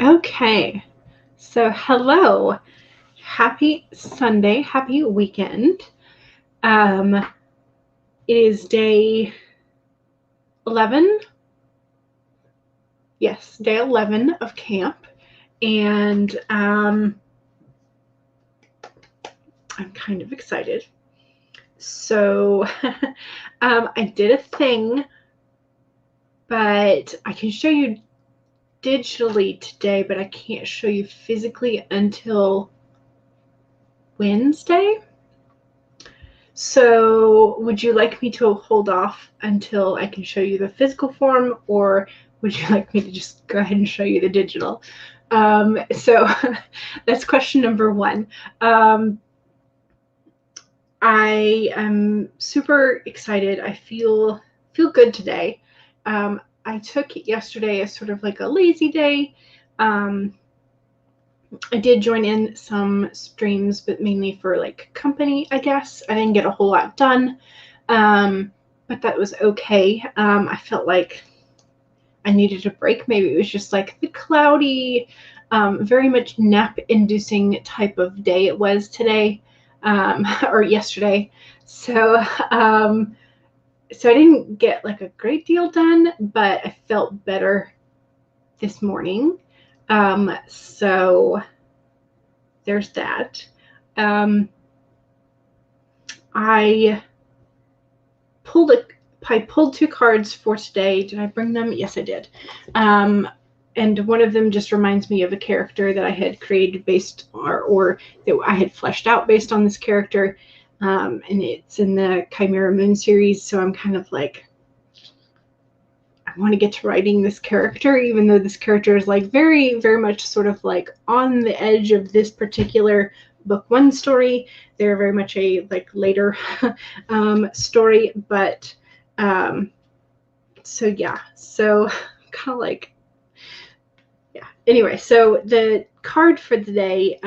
Okay, so hello, happy Sunday, happy weekend. It is day 11. Yes, day 11 of camp, and I'm kind of excited. So I did a thing, but I can show you digitally today, but I can't show you physically until Wednesday. So would you like me to hold off until I can show you the physical form, or would you like me to just go ahead and show you the digital? So that's question number one. I am super excited. I feel good today. I took yesterday as sort of like a lazy day. I did join in some streams, but mainly for like company, I guess. I didn't get a whole lot done, but that was okay. I felt like I needed a break. Maybe it was just like the cloudy, very much nap-inducing type of day it was today, or yesterday. So, so I didn't get like a great deal done, but I felt better this morning. So there's that. I pulled two cards for today. Did I bring them? Yes, I did. And one of them just reminds me of a character that I had created based or that I had fleshed out based on this character. And it's in the Chimera Moon series. So I'm kind of like, I want to get to writing this character, even though this character is like very, very much sort of like on the edge of this particular book one story. They're very much a like later story, but so yeah, so kind of like, yeah. Anyway, so the card for the day,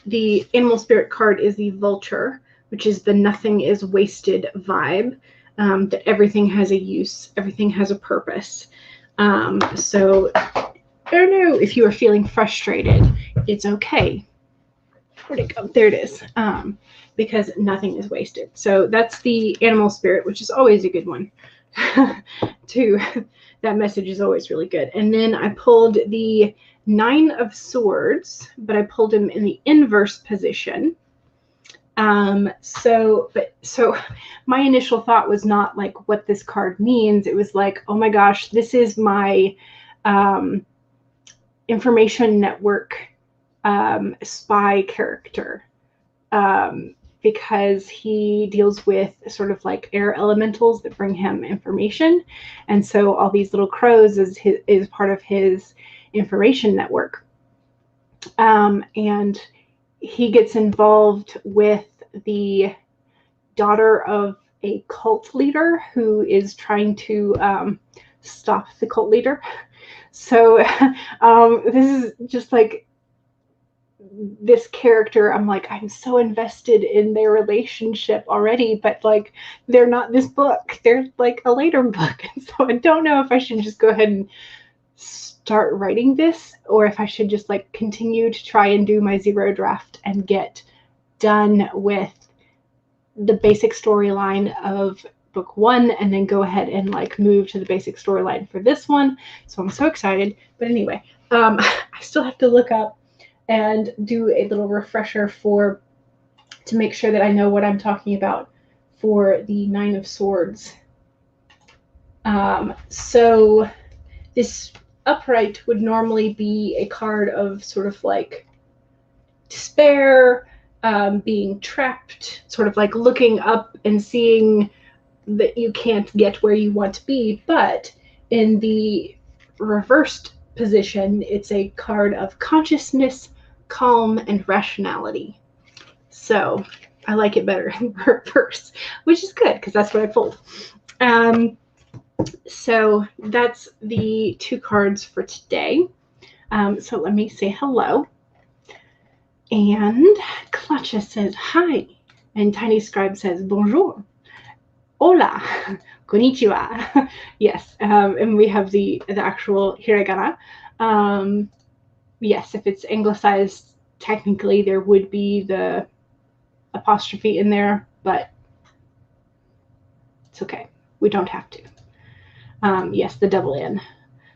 the animal spirit card is the vulture, which is the nothing is wasted vibe. That everything has a use, everything has a purpose. So I don't know if you are feeling frustrated, it's okay. Where'd it go? There it is. Because nothing is wasted. So that's the animal spirit, which is always a good one. That message is always really good. And then I pulled the 9 of Swords, but I pulled him in the inverse position. So my initial thought was not like what this card means. It was like, oh my gosh, this is my information network spy character, because he deals with sort of like air elementals that bring him information, and so all these little crows is part of his information network, and he gets involved with the daughter of a cult leader who is trying to stop the cult leader. So this is just like this character. I'm like, I'm so invested in their relationship already, but like they're not this book. They're like a later book. And so I don't know if I should just go ahead and start writing this, or if I should just like continue to try and do my zero draft and get done with the basic storyline of book one and then go ahead and like move to the basic storyline for this one. So I'm so excited. But anyway, I still have to look up and do a little refresher to make sure that I know what I'm talking about for the 9 of Swords. So this upright would normally be a card of sort of like despair, being trapped, sort of like looking up and seeing that you can't get where you want to be. But in the reversed position, it's a card of consciousness, calm, and rationality. So I like it better in reverse, which is good because that's what I pulled. So that's the 2 cards for today. So let me say hello. And Clutcha says hi, and Tiny Scribe says bonjour, hola, konnichiwa. Yes, and we have the actual hiragana. Yes, if it's anglicized, technically there would be the apostrophe in there, but it's okay. We don't have to. Yes, the double N.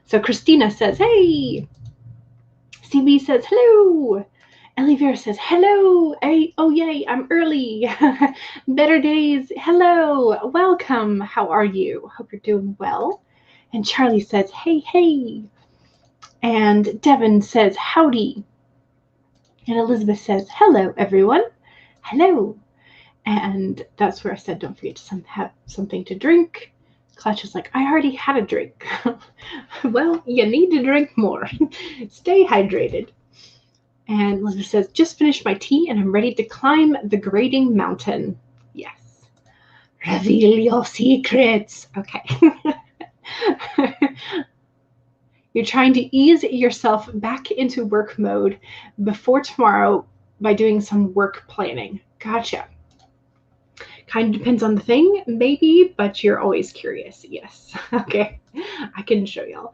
So Christina says, hey. CB says, hello. Elivera says, hello. Hey, oh, yay, I'm early. Better days. Hello. Welcome. How are you? Hope you're doing well. And Charlie says, hey, hey. And Devin says, howdy. And Elizabeth says, hello, everyone. Hello. And that's where I said, don't forget to have something to drink. Clutch is like, I already had a drink. Well, you need to drink more. Stay hydrated. And Elizabeth says, just finished my tea and I'm ready to climb the grading mountain. Yes. Reveal your secrets. Okay. You're trying to ease yourself back into work mode before tomorrow by doing some work planning. Gotcha. Kind of depends on the thing, maybe, but you're always curious. Yes. Okay. I can show y'all.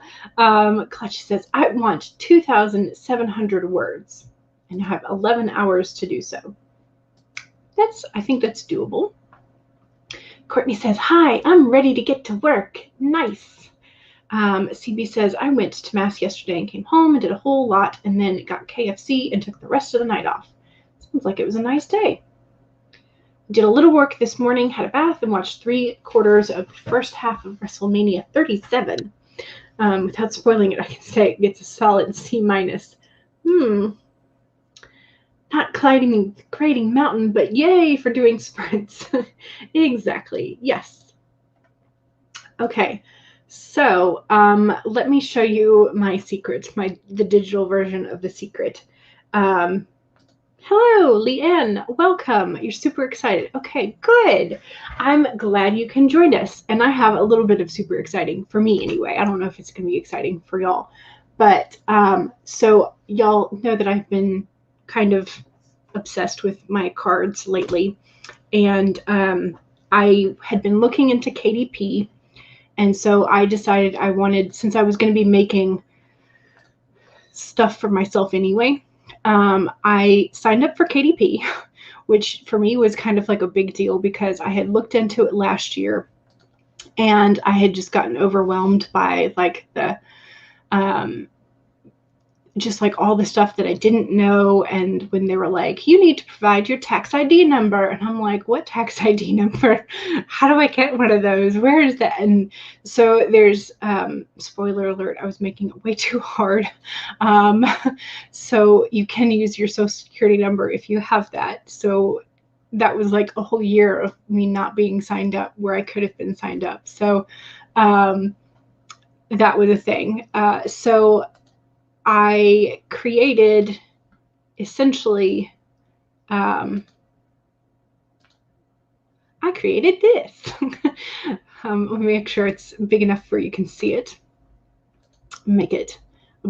Clutch says, I want 2,700 words and I have 11 hours to do so. I think that's doable. Courtney says, hi, I'm ready to get to work. Nice. CB says, I went to Mass yesterday and came home and did a whole lot and then got KFC and took the rest of the night off. Sounds like it was a nice day. Did a little work this morning, had a bath, and watched 3/4 of the first half of WrestleMania 37. Without spoiling it, I can say it gets a solid C-. Not climbing grading mountain, but yay for doing sprints. Exactly. Yes. Okay. So let me show you my secret, the digital version of the secret. Hello, Leanne. Welcome. You're super excited. Okay, good. I'm glad you can join us. And I have a little bit of super exciting for me anyway. I don't know if it's going to be exciting for y'all. But so y'all know that I've been kind of obsessed with my cards lately. And I had been looking into KDP. And so I decided I wanted, since I was going to be making stuff for myself anyway, I signed up for KDP, which for me was kind of like a big deal because I had looked into it last year and I had just gotten overwhelmed by like the just like all the stuff that I didn't know. And when they were like, you need to provide your tax ID number. And I'm like, what tax ID number? How do I get one of those? Where is that? And so there's, spoiler alert, I was making it way too hard. So you can use your social security number if you have that. So that was like a whole year of me not being signed up where I could have been signed up. So that was a thing. So I created essentially, I created this. Let me make sure it's big enough where you can see it. Make it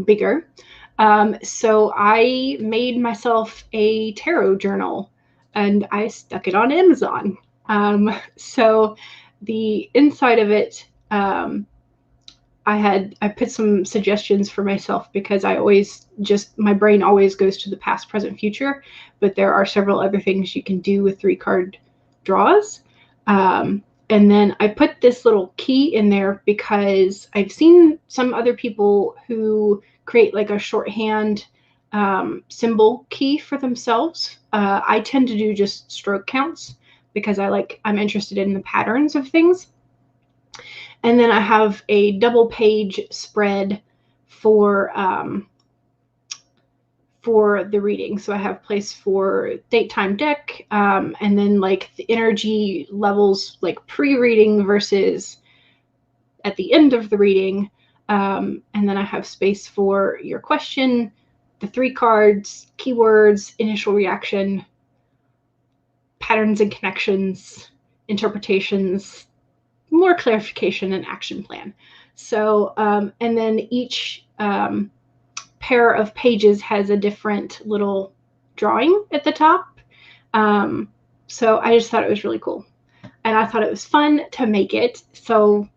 bigger. So I made myself a tarot journal and I stuck it on Amazon. So the inside of it, I put some suggestions for myself because I always my brain always goes to the past, present, future, but there are several other things you can do with 3-card draws. And then I put this little key in there because I've seen some other people who create like a shorthand symbol key for themselves. I tend to do just stroke counts because I'm interested in the patterns of things. And then I have a double page spread for the reading. So I have place for date, time, deck, and then like the energy levels, like pre-reading versus at the end of the reading. And then I have space for your question, the 3 cards, keywords, initial reaction, patterns and connections, interpretations, more clarification and action plan. So, and then each pair of pages has a different little drawing at the top. So I just thought it was really cool. And I thought it was fun to make it. So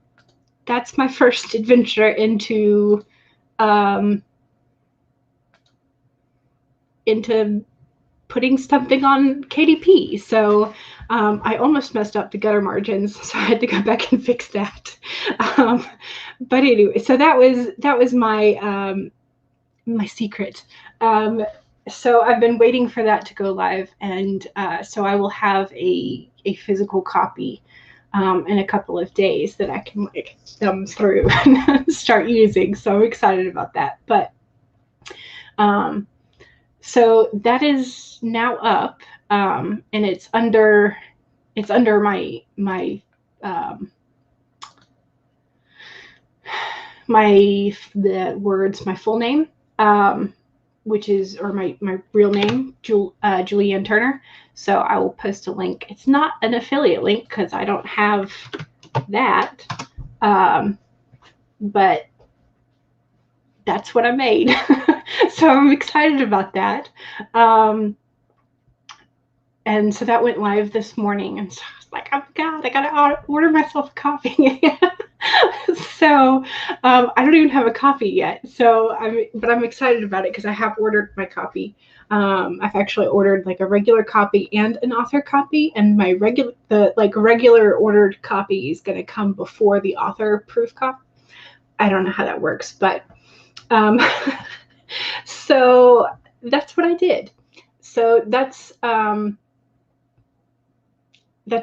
that's my first adventure into into putting something on KDP. So I almost messed up the gutter margins, so I had to go back and fix that. But anyway, so that was my my secret. So I've been waiting for that to go live, and so I will have a physical copy in a couple of days that I can like thumb through and start using. So I'm excited about that. But so that is now up, and it's under my my full name, which is, or my real name, Julianne Turner. So I will post a link. It's not an affiliate link because I don't have that, but that's what I made. So I'm excited about that. And so that went live this morning, and so I was like, oh God, I gotta order myself a coffee. So I don't even have a copy yet. So but I'm excited about it because I have ordered my copy. I've actually ordered like a regular copy and an author copy, and my regular ordered copy is gonna come before the author proof copy. I don't know how that works, but so that's what I did. So that's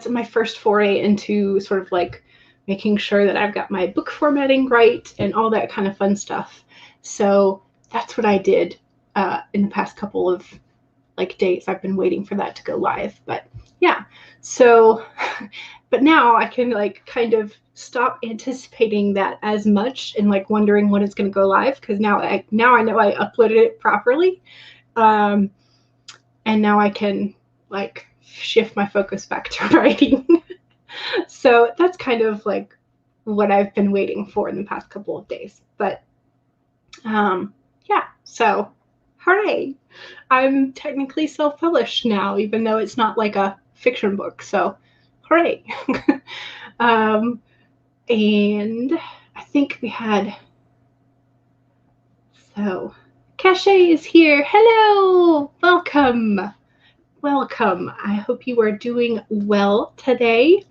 my first foray into sort of like making sure that I've got my book formatting right and all that kind of fun stuff. So that's what I did in the past couple of like days. I've been waiting for that to go live, but yeah. So, but now I can like kind of stop anticipating that as much and like wondering when it's going to go live, because now I know I uploaded it properly, and now I can like shift my focus back to writing. So that's kind of like what I've been waiting for in the past couple of days. But yeah, so hooray! I'm technically self-published now, even though it's not like a fiction book. So hooray! And I think we had, so Cache is here. Hello, welcome. Welcome. I hope you are doing well today.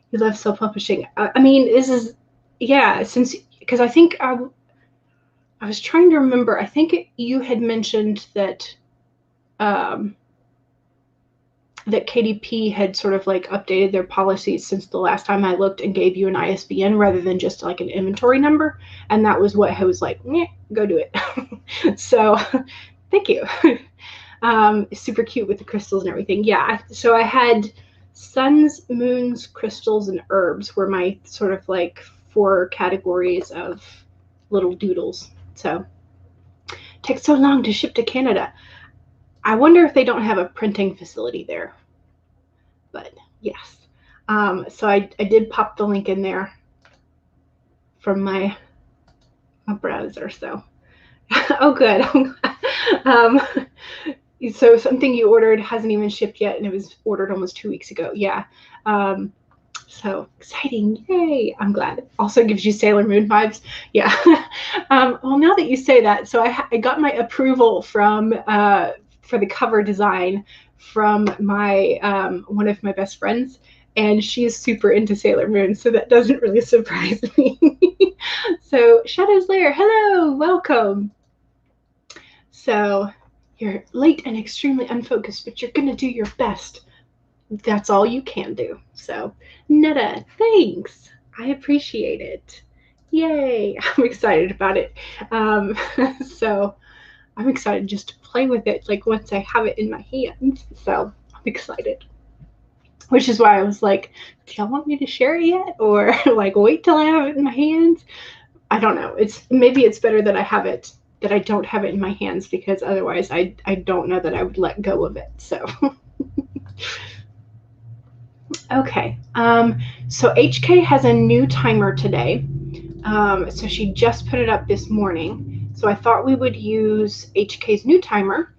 You love self-publishing. I mean, this is, yeah, because I think I was trying to remember. I think you had mentioned that that KDP had sort of like updated their policies since the last time I looked and gave you an ISBN rather than just like an inventory number. And that was what I was like, go do it. So thank you. Super cute with the crystals and everything. Yeah, so I had suns, moons, crystals, and herbs were my sort of like 4 categories of little doodles. So it takes so long to ship to Canada. I wonder if they don't have a printing facility there. But yes. So I did pop the link in there from my browser. So oh good. So something you ordered hasn't even shipped yet, and it was ordered almost 2 weeks ago. Yeah. So exciting. Yay. I'm glad. It also gives you Sailor Moon vibes. Yeah. Well, now that you say that, so I got my approval from for the cover design from my one of my best friends, and she is super into Sailor Moon, so that doesn't really surprise me. So Shadow's Lair, hello, welcome. So you're late and extremely unfocused, but you're gonna do your best. That's all you can do. So Netta, thanks. I appreciate it. Yay. I'm excited about it. So I'm excited just to play with it, like once I have it in my hands. So I'm excited. Which is why I was like, do y'all want me to share it yet? Or like wait till I have it in my hands? I don't know. Maybe it's better that I have it, that I don't have it in my hands, because otherwise I don't know that I would let go of it. So okay. So HK has a new timer today. So she just put it up this morning. So I thought we would use HK's new timer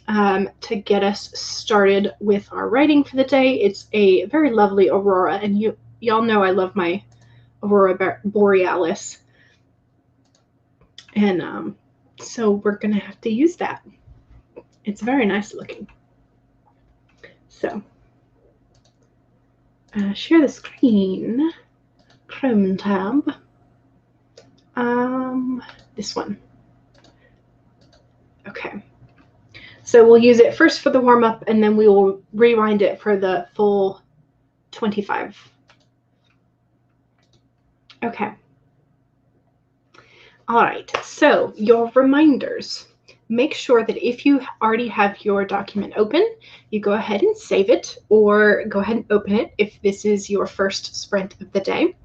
to get us started with our writing for the day. It's a very lovely aurora, and y'all know I love my aurora borealis. And so we're going to have to use that. It's very nice looking. So share the screen, Chrome tab, this one. Okay. So we'll use it first for the warm up, and then we will rewind it for the full 25. Okay. All right, so your reminders. Make sure that if you already have your document open, you go ahead and save it, or go ahead and open it if this is your first sprint of the day.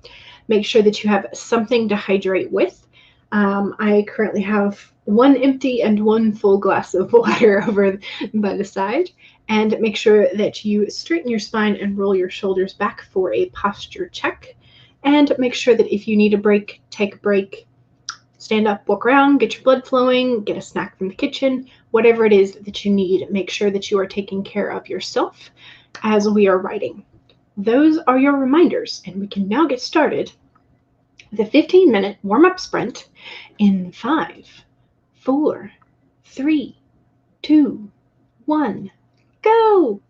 Make sure that you have something to hydrate with. I currently have one empty and one full glass of water over by the side. And make sure that you straighten your spine and roll your shoulders back for a posture check. And make sure that if you need a break, take a break. Stand up, walk around, get your blood flowing, get a snack from the kitchen, whatever it is that you need. Make sure that you are taking care of yourself as we are writing. Those are your reminders, and we can now get started. The 15-minute warm-up sprint in 5, 4, 3, 2, 1, go!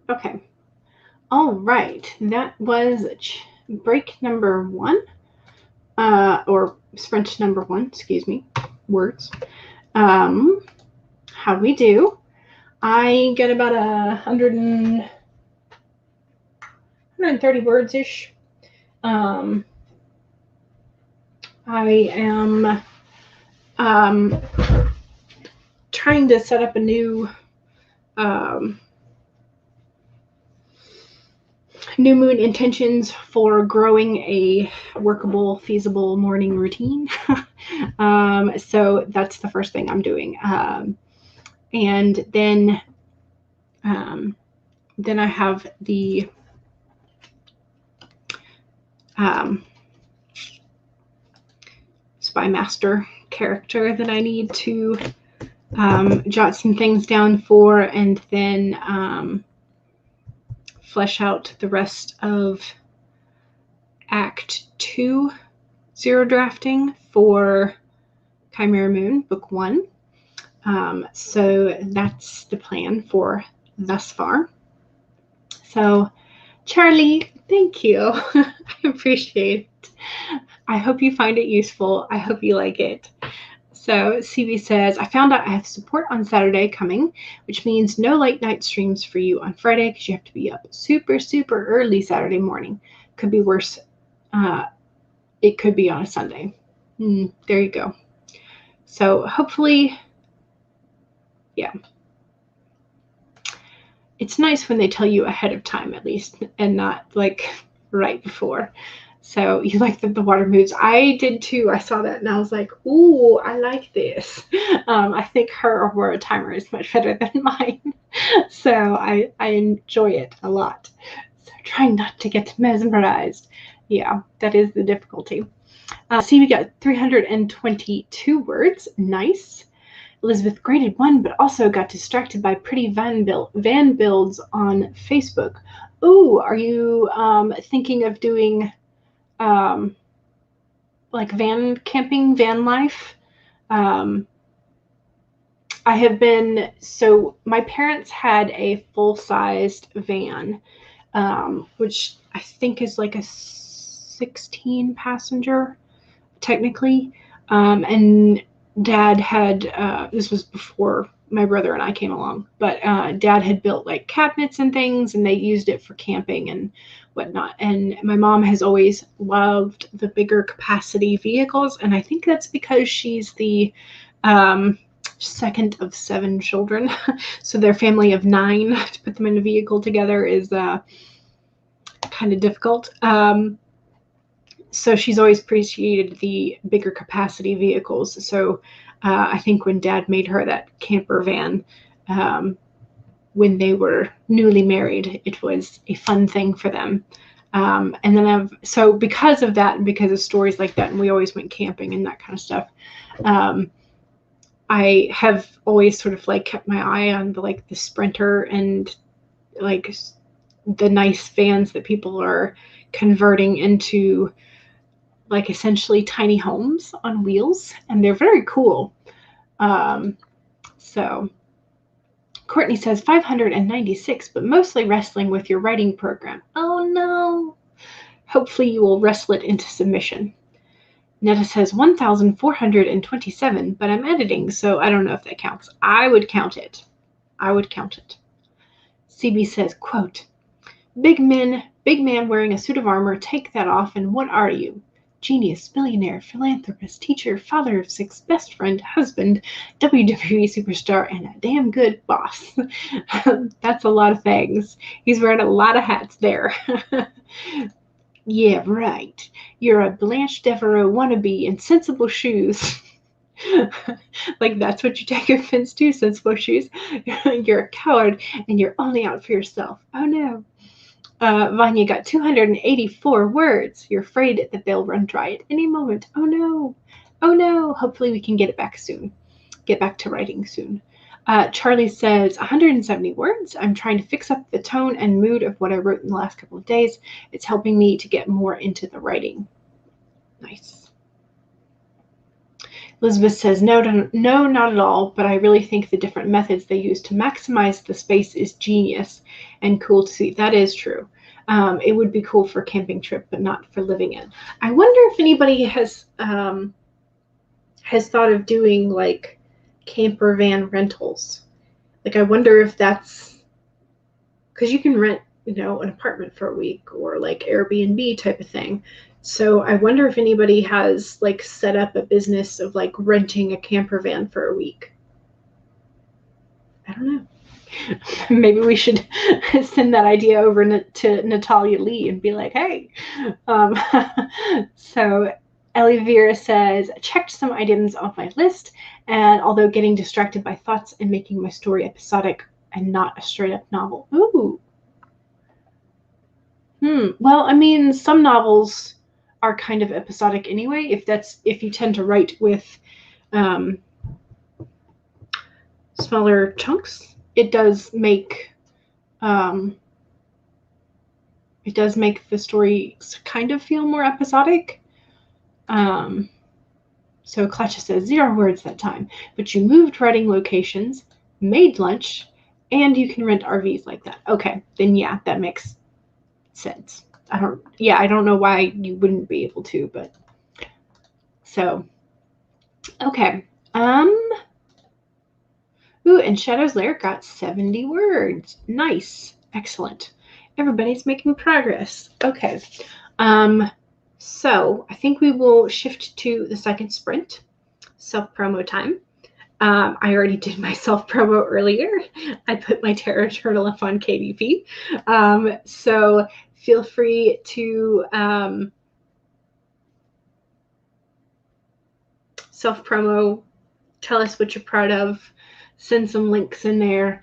Okay. All right. That was break number 1. Or sprint number 1, excuse me. Words. How'd we do? I get about 130 words-ish. I am trying to set up a new new moon intentions for growing a workable, feasible morning routine. So that's the first thing I'm doing. And then I have the Spy Master character that I need to jot some things down for, and then flesh out the rest of Act 2 zero drafting for Chimera Moon, Book 1. So that's the plan for thus far. So, Charlie, thank you. I appreciate it. I hope you find it useful. I hope you like it. So CB says, I found out I have support on Saturday coming, which means no late night streams for you on Friday because you have to be up super, super early Saturday morning. Could be worse. It could be on a Sunday. There you go. So hopefully, yeah. It's nice when they tell you ahead of time at least and not like right before. So you like that the water moves. I did too. I saw that and I was like, ooh, I like this. I think her Aurora timer is much better than mine. So I enjoy it a lot. So trying not to get mesmerized. Yeah, that is the difficulty. See, we got 322 words. Nice. Elizabeth graded 1, but also got distracted by pretty van builds on Facebook. Ooh, are you thinking of doing like van camping, van life? I have been, so my parents had a full-sized van, which I think is like a 16 passenger technically, and Dad had, this was before my brother and I came along, but Dad had built like cabinets and things, and they used it for camping and whatnot. And my mom has always loved the bigger capacity vehicles, and I think that's because she's the second of 7 children. So their family of 9, to put them in a vehicle together is kind of difficult. So she's always appreciated the bigger capacity vehicles. So I think when Dad made her that camper van when they were newly married, it was a fun thing for them. And then so because of that and because of stories like that, and we always went camping and that kind of stuff, I have always sort of like kept my eye on the Sprinter and like the nice vans that people are converting into like essentially tiny homes on wheels, and they're very cool. So Courtney says 596, but mostly wrestling with your writing program. Oh no. Hopefully you will wrestle it into submission. Netta says 1,427, but I'm editing, so I don't know if that counts. I would count it. I would count it. CB says, quote, big man wearing a suit of armor, take that off, and what are you? Genius, millionaire, philanthropist, teacher, father of 6, best friend, husband, WWE superstar, and a damn good boss. That's a lot of things. He's wearing a lot of hats there. Yeah, right. You're a Blanche Devereaux wannabe in sensible shoes. Like that's what you take offense to, sensible shoes. You're a coward and you're only out for yourself. Oh no. Vanya got 284 words. You're afraid that they'll run dry at any moment. Oh no. Oh no. Hopefully we can get it back soon. Get back to writing soon. Charlie says 170 words. I'm trying to fix up the tone and mood of what I wrote in the last couple of days. It's helping me to get more into the writing. Nice. Elizabeth says, no, not at all, but I really think the different methods they use to maximize the space is genius and cool to see. That is true. It would be cool for a camping trip, but not for living in. I wonder if anybody has thought of doing like camper van rentals. Like, I wonder if that's because you can rent, an apartment for a week or like Airbnb type of thing. So I wonder if anybody has like set up a business of like renting a camper van for a week. I don't know. Maybe we should send that idea over to Natalia Lee and be like, hey. So Ellie Vera says, checked some items off my list, and although getting distracted by thoughts and making my story episodic and not a straight up novel. Ooh. Well, I mean, some novels are kind of episodic anyway. If you tend to write with smaller chunks, it does make the story kind of feel more episodic. So Clutcha says 0 words that time, but you moved writing locations, made lunch, and you can rent RVs like that. Okay, then yeah, that makes sense. I don't know why you wouldn't be able to, but so okay. Ooh, and Shadow's Lair got 70 words. Nice. Excellent. Everybody's making progress. Okay. So I think we will shift to the second sprint, self-promo time. I already did my self-promo earlier. I put my Terror Turtle up on KDP. So feel free to self-promo, tell us what you're proud of, send some links in there.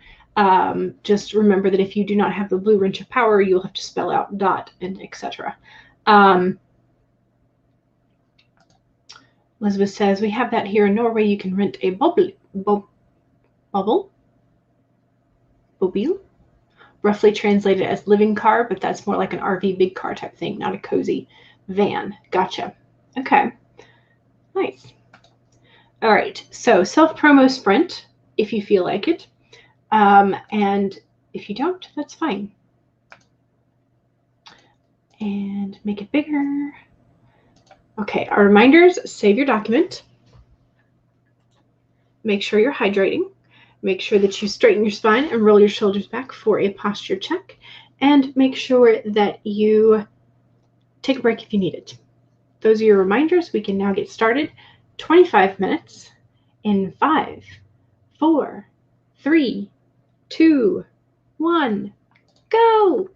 Just remember that if you do not have the blue wrench of power, you'll have to spell out dot and etc. Elizabeth says, we have that here in Norway. You can rent a bobile, roughly translated as living car, but that's more like an RV big car type thing, not a cozy van. Gotcha. Okay. Nice. All right. So self-promo sprint, if you feel like it. And if you don't, that's fine. And make it bigger. Okay, our reminders, save your document. Make sure you're hydrating. Make sure that you straighten your spine and roll your shoulders back for a posture check. And make sure that you take a break if you need it. Those are your reminders. We can now get started. 25 minutes in 5, 4, 3, 2, 1, go!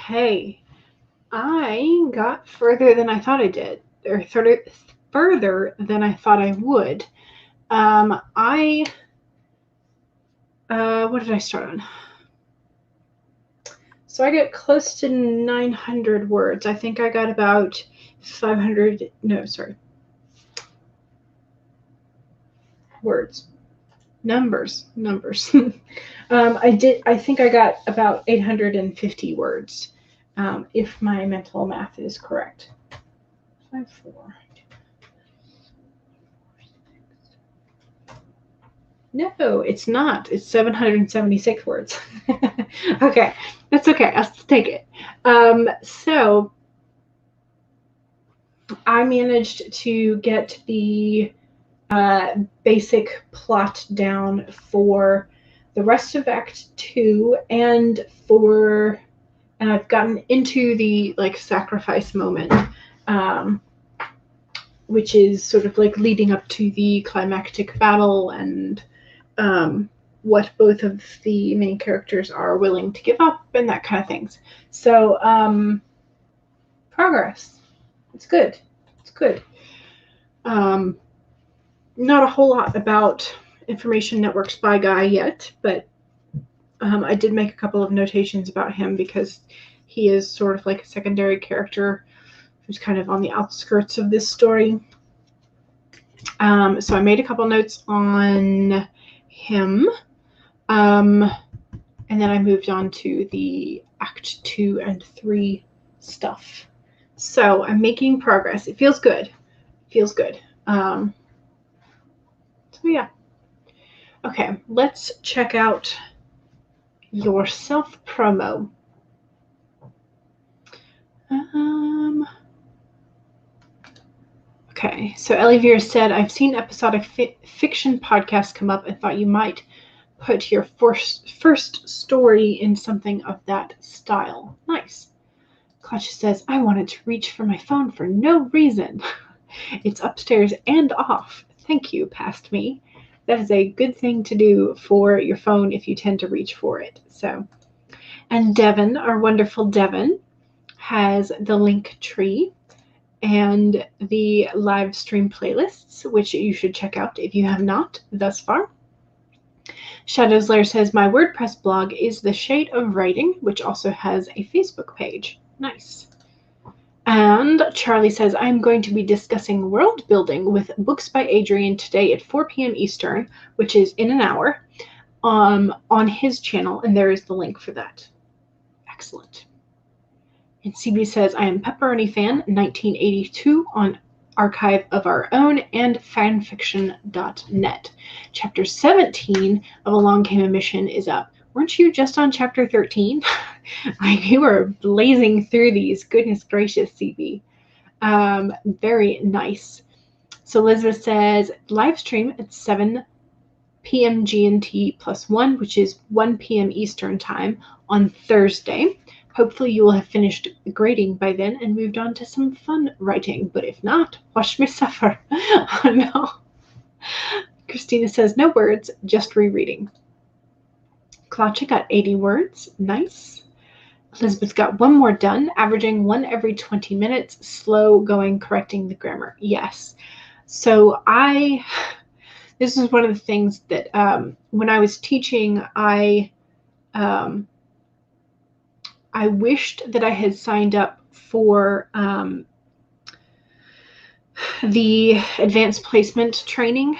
Okay. I got further than I thought I did, or further than I thought I would. What did I start on? So I got close to 900 words. I think I got about 500, no, sorry. Words. Numbers. I think I got about 850 words, if my mental math is correct. 5, 4. No, it's not. It's 776 words. Okay, that's okay. I'll take it. So I managed to get the basic plot down for the rest of Act 2 and I've gotten into the sacrifice moment, which is sort of leading up to the climactic battle and what both of the main characters are willing to give up and that kind of things. So progress. It's good. Not a whole lot about Information Network Spy Guy yet, but I did make a couple of notations about him because he is sort of like a secondary character who's kind of on the outskirts of this story. So I made a couple notes on him, and then I moved on to the Act 2 and 3 stuff. So I'm making progress. It feels good. So yeah. Okay, let's check out your self-promo. Okay, so Ellie Veer said, I've seen episodic fiction podcasts come up and thought you might put your first story in something of that style. Nice. Clutch says, I wanted to reach for my phone for no reason. It's upstairs and off. Thank you, past me. That is a good thing to do for your phone if you tend to reach for it. So, and Devin, our wonderful Devin, has the link tree and the live stream playlists, which you should check out if you have not thus far. Shadow's Lair says, my WordPress blog is The Shade of Writing, which also has a Facebook page. Nice. And Charlie says, I'm going to be discussing world building with Books by Adrian today at 4 p.m. Eastern, which is in an hour, on his channel, and there is the link for that. Excellent. And CB says, I am Pepperoni Fan 1982 on Archive of Our Own and fanfiction.net. Chapter 17 of Along Came a Mission is up. Weren't you just on chapter 13? You were blazing through these. Goodness gracious, CB. Very nice. So Elizabeth says, live stream at 7 p.m. GMT +1, which is 1 p.m. Eastern time on Thursday. Hopefully you will have finished grading by then and moved on to some fun writing. But if not, watch me suffer. Oh no. Christina says, no words, just rereading. Klacha got 80 words. Nice. Elizabeth got one more done, averaging 1 every 20 minutes, slow going, correcting the grammar. Yes. So this is one of the things that when I was teaching, I wished that I had signed up for the advanced placement training,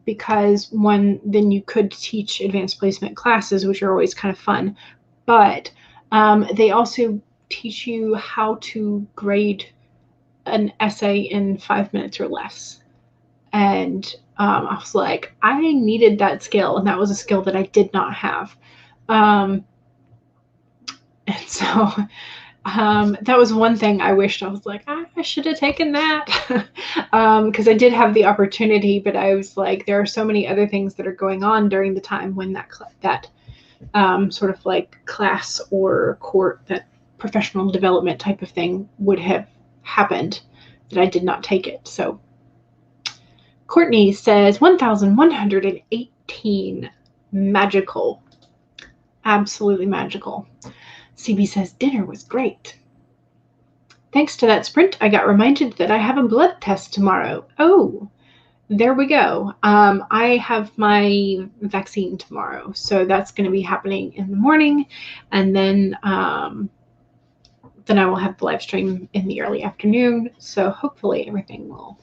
because then you could teach advanced placement classes, which are always kind of fun. But they also teach you how to grade an essay in 5 minutes or less. And I was like, I needed that skill, and that was a skill that I did not have. And so that was one thing I wished. I was like, I should have taken that, because I did have the opportunity, but I was like, there are so many other things that are going on during the time when that sort of like class or court, that professional development type of thing would have happened, that I did not take it. So Courtney says 1,118. Magical. Absolutely magical. CB says, dinner was great. Thanks to that sprint, I got reminded that I have a blood test tomorrow. Oh, there we go. I have my vaccine tomorrow, so that's going to be happening in the morning, and then I will have the live stream in the early afternoon. So hopefully everything will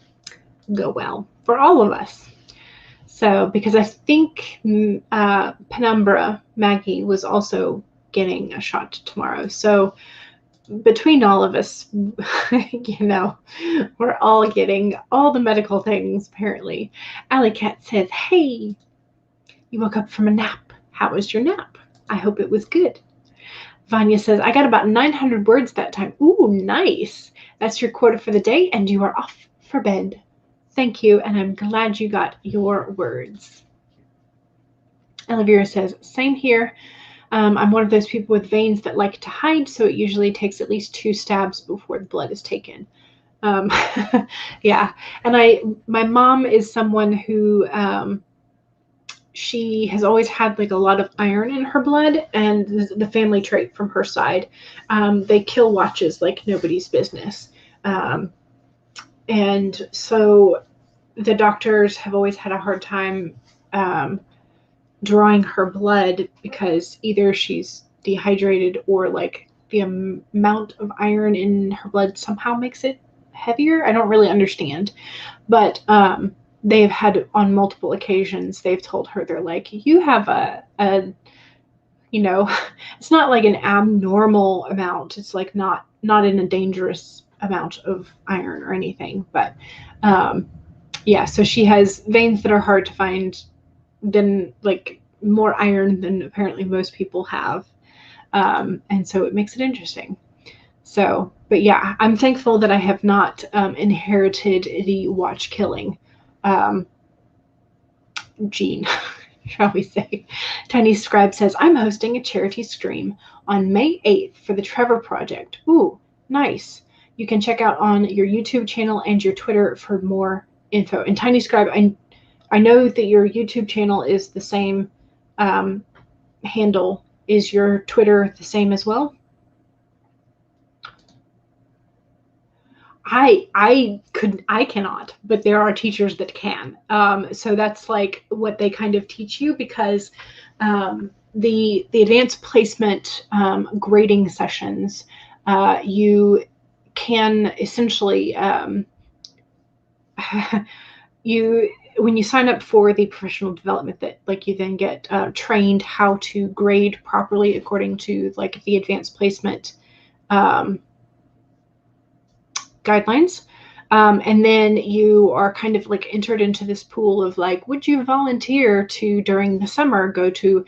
go well for all of us. So because I think Penumbra Maggie was also getting a shot tomorrow, so between all of us, you know, we're all getting all the medical things, apparently. Alley Cat says, hey, you woke up from a nap. How was your nap? I hope it was good. Vanya says, I got about 900 words that time. Ooh, nice. That's your quota for the day, and you are off for bed. Thank you, and I'm glad you got your words. Elvira says, same here. I'm one of those people with veins that like to hide, so it usually takes at least 2 stabs before the blood is taken. Yeah, and my mom is someone who she has always had like a lot of iron in her blood, and the family trait from her side. They kill watches like nobody's business. And so the doctors have always had a hard time drawing her blood because either she's dehydrated or like the amount of iron in her blood somehow makes it heavier. I don't really understand, but they've had on multiple occasions, they've told her, they're like, you have a you know, it's not like an abnormal amount. It's like not in a dangerous amount of iron or anything, but yeah, so she has veins that are hard to find, than like more iron than apparently most people have. And so it makes it interesting. So, but yeah, I'm thankful that I have not inherited the watch killing gene, shall we say. Tiny Scribe says, I'm hosting a charity stream on May 8th for the Trevor Project. Ooh, nice. You can check out on your YouTube channel and your Twitter for more info. And Tiny Scribe, I know that your YouTube channel is the same handle. Is your Twitter the same as well? I cannot, but there are teachers that can. So that's like what they kind of teach you, because the advanced placement grading sessions, you can essentially when you sign up for the professional development, that like you then get trained how to grade properly according to like the advanced placement guidelines. And then you are kind of like entered into this pool of like, would you volunteer to, during the summer, go to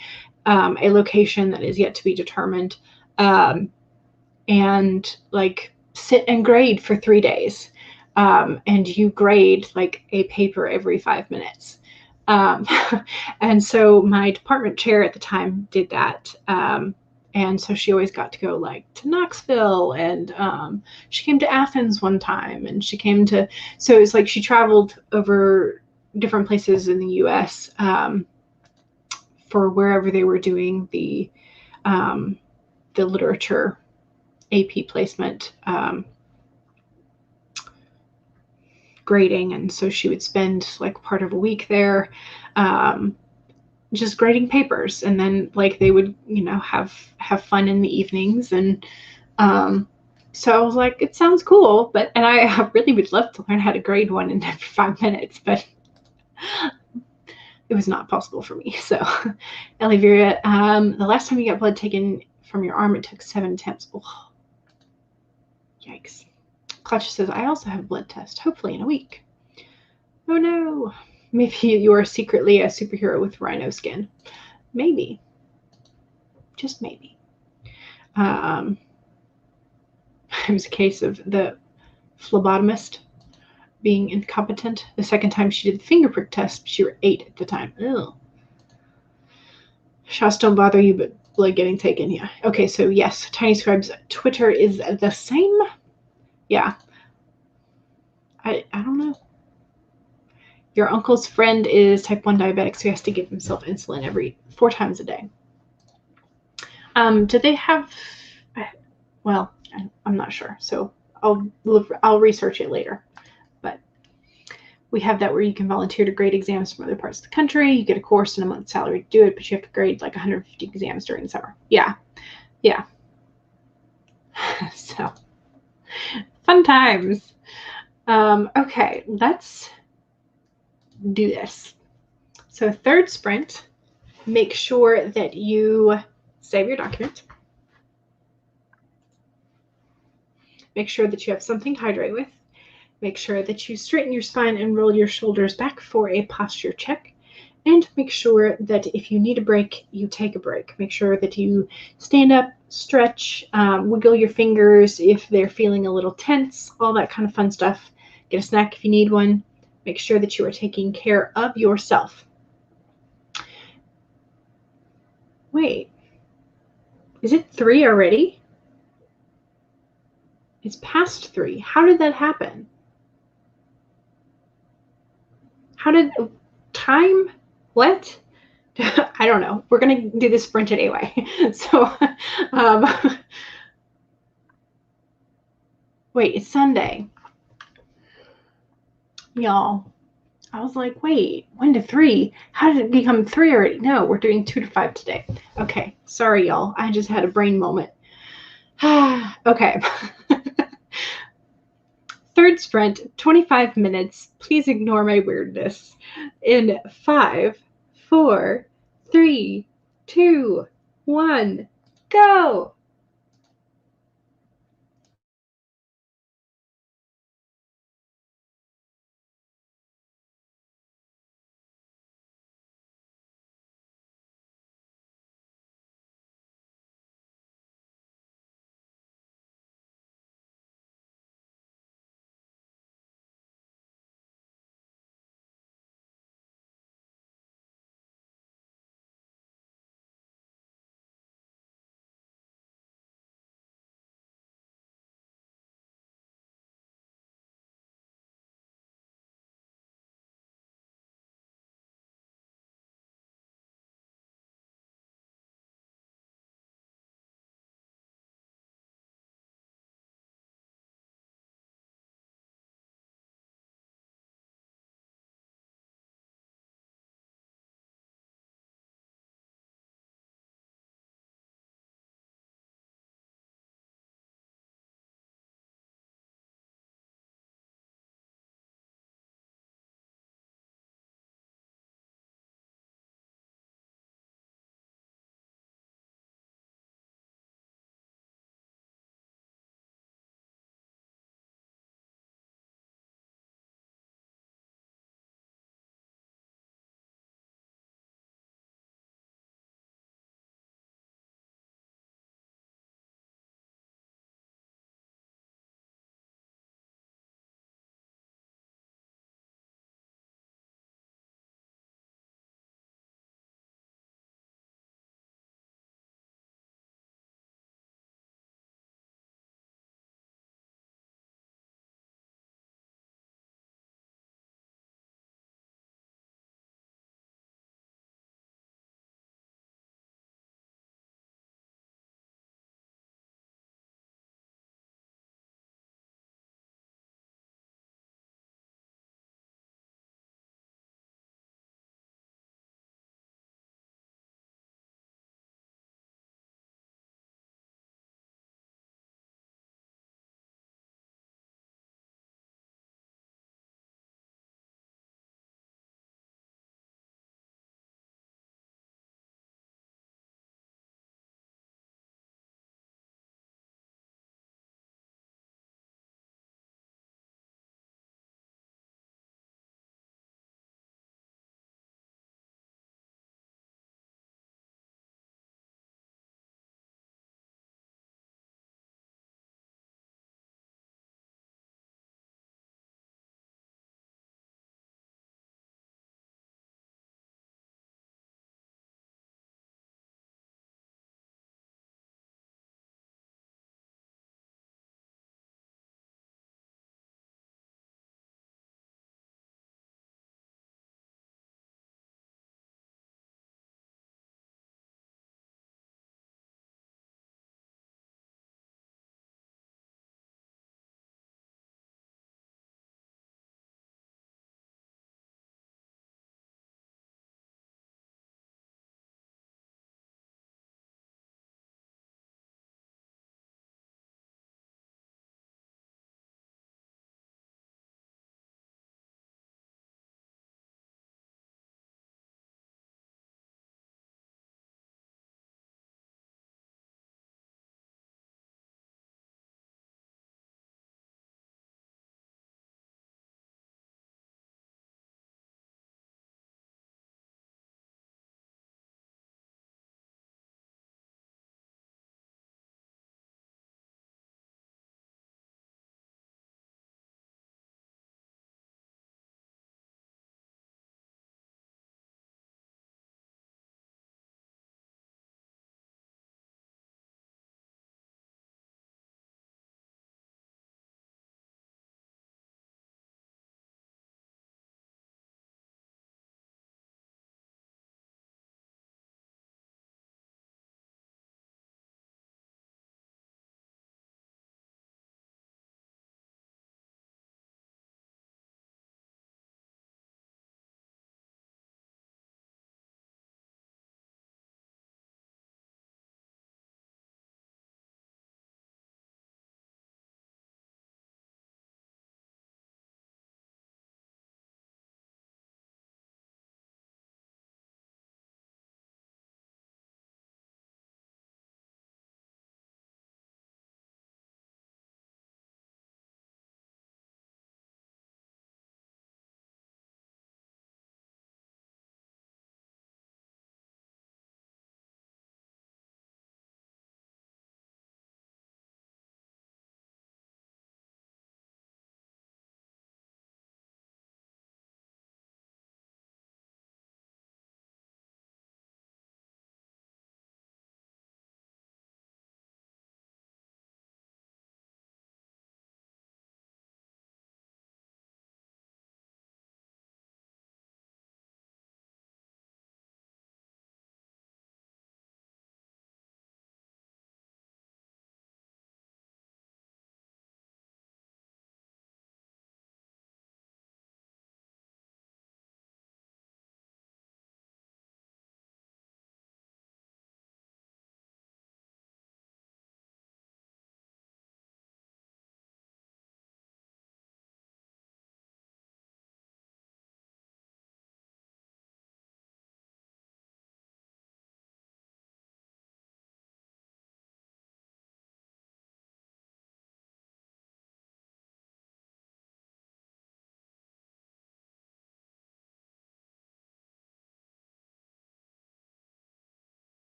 a location that is yet to be determined, and like sit and grade for 3 days. And you grade like a paper every 5 minutes. And so my department chair at the time did that. And so she always got to go like to Knoxville, and she came to Athens one time, and she came to, so it's like she traveled over different places in the US for wherever they were doing the literature AP placement grading. And so she would spend like part of a week there just grading papers, and then like they would, you know, have fun in the evenings. And so I was like, it sounds cool, but, and I really would love to learn how to grade one in every 5 minutes, but it was not possible for me. So Elvira, the last time you got blood taken from your arm, it took 7 attempts. Oh, yikes. Clutch says, I also have a blood test, hopefully in a week. Oh no. Maybe you are secretly a superhero with rhino skin. Maybe. Just maybe. It was a case of the phlebotomist being incompetent. The second time she did the finger prick test, she was 8 at the time. Ew. Shots don't bother you, but blood getting taken, yeah. Okay, so yes, Tiny Scribe's Twitter is the same. Yeah. I don't know. Your uncle's friend is type 1 diabetic, so he has to give himself insulin every 4 times a day. Do they have Well, I'm not sure. So I'll research it later. But we have that where you can volunteer to grade exams from other parts of the country. You get a course and a month's salary to do it, but you have to grade like 150 exams during the summer. Yeah. Yeah. So fun times. Okay, let's do this. So third sprint, make sure that you save your document. Make sure that you have something to hydrate with. Make sure that you straighten your spine and roll your shoulders back for a posture check. And make sure that if you need a break, you take a break. Make sure that you stand up, stretch, wiggle your fingers if they're feeling a little tense, all that kind of fun stuff. Get a snack if you need one. Make sure that you are taking care of yourself. Wait, is it 3 already? It's past 3. How did that happen? How did time? What? I don't know. We're going to do this sprint anyway. So, wait, it's Sunday. Y'all, I was like, wait, 1 to 3? How did it become 3 already? No, we're doing 2 to 5 today. Okay, sorry, y'all. I just had a brain moment. Okay. Third sprint, 25 minutes. Please ignore my weirdness. In 5, 4, 3, 2, 1, go!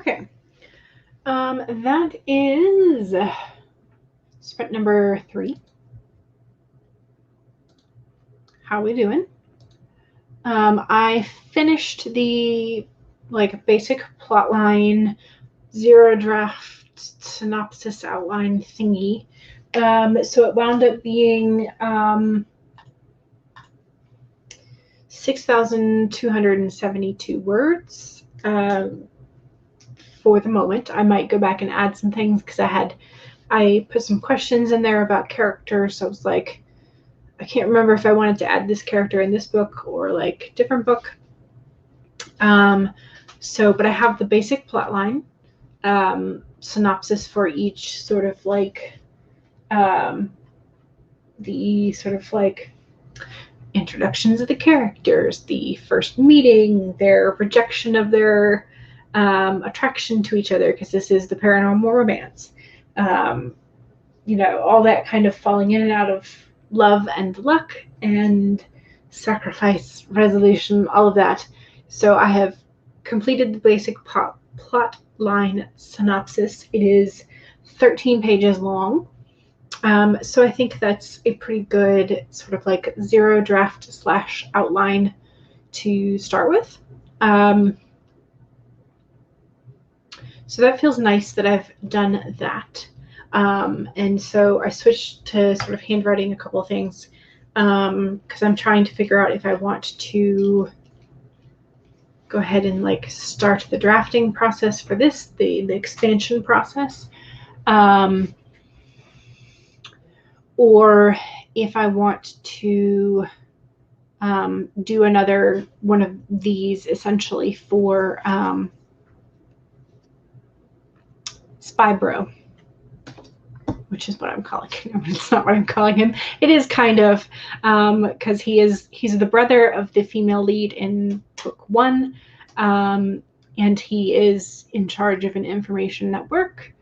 Okay. That is sprint number 3. How we doing? I finished the basic plot line, 0 draft synopsis outline thingy. So it wound up being 6,272 words for the moment. I might go back and add some things because I put some questions in there about characters. So I was like, I can't remember if I wanted to add this character in this book or like different book. But I have the basic plot line, synopsis for each sort of like the sort of like introductions of the characters, the first meeting, their rejection of their attraction to each other, because this is the paranormal romance. You know, all that kind of falling in and out of love and luck and sacrifice, resolution, all of that. So I have completed the basic plot line synopsis. It is 13 pages long. So I think that's a pretty good sort of like 0 draft / outline to start with. So that feels nice that I've done that. And so I switched to sort of handwriting a couple of things because I'm trying to figure out if I want to go ahead and like start the drafting process for this, the expansion process, or if I want to do another one of these essentially for Spy Bro, which is what I'm calling him. It's not what I'm calling him. It is kind of, because he's the brother of the female lead in book 1, and he is in charge of an information network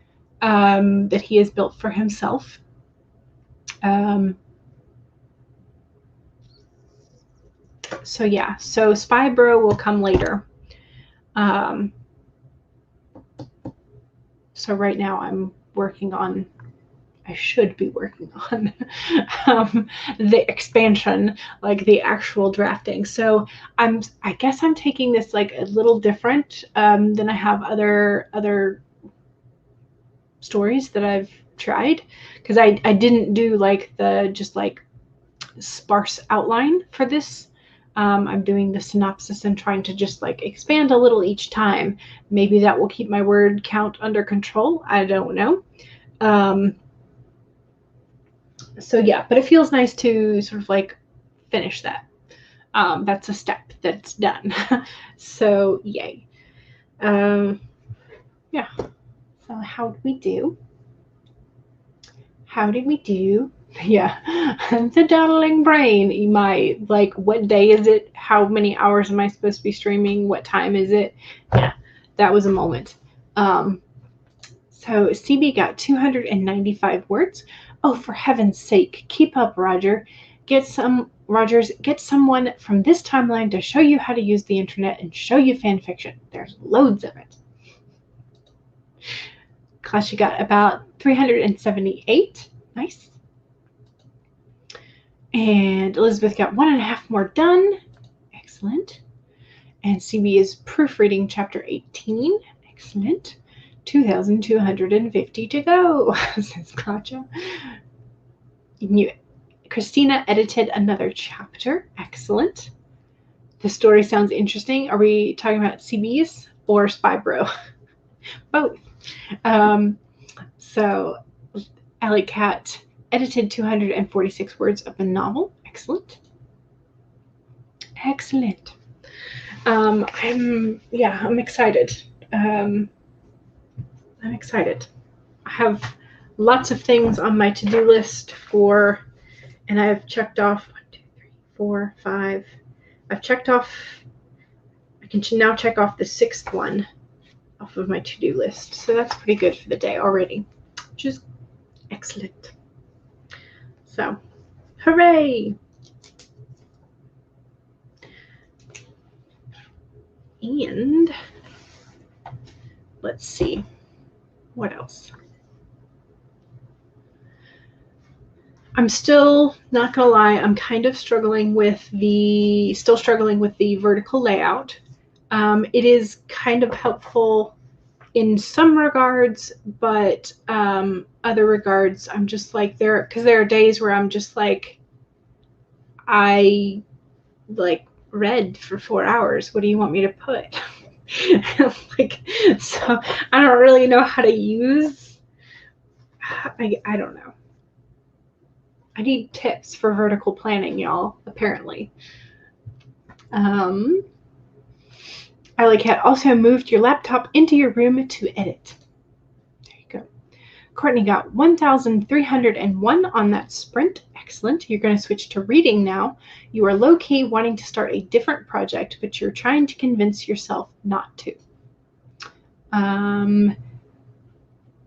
that he has built for himself. So yeah, so Spy Bro will come later. So right now I'm working on, I should be working on the expansion, like the actual drafting. So I guess I'm taking this like a little different than I have other stories that I've tried, because I didn't do like the just like sparse outline for this. I'm doing the synopsis and trying to just like expand a little each time. Maybe that will keep my word count under control. I don't know. So yeah, but it feels nice to sort of like finish that. That's a step that's done. So yay. Yeah. So how did we do? How did we do? Yeah, the dawdling brain. You might like, what day is it? How many hours am I supposed to be streaming? What time is it? Yeah, that was a moment. So CB got 295 words. Oh, for heaven's sake, keep up, Rogers. Get someone from this timeline to show you how to use the internet and show you fan fiction. There's loads of it. Class, you got about 378. Nice. And Elizabeth got 1.5 more done. Excellent. And CB is proofreading chapter 18. Excellent. 2,250 to go, says Katja. Christina edited another chapter. Excellent. The story sounds interesting. Are we talking about CBs or Spy Bro? Both. So Alley Cat edited 246 words of a novel. Excellent. Excellent. I'm excited. I'm excited. I have lots of things on my to-do list and I've checked off 1, 2, 3, 4, 5. I've checked off, I can now check off the 6th one off of my to-do list. So that's pretty good for the day already, which is excellent. So, hooray! And let's see. What else? I'm still not gonna lie, I'm kind of struggling with the vertical layout. It is kind of helpful in some regards, but other regards I'm just like because there are days where I'm just like, I like read for 4 hours. What do you want me to put? Like, so I don't really know how to use. I don't know. I need tips for vertical planning, y'all, apparently. I like had also moved your laptop into your room to edit. There you go. Courtney got 1,301 on that sprint. Excellent. You're going to switch to reading now. You are low-key wanting to start a different project, but you're trying to convince yourself not to.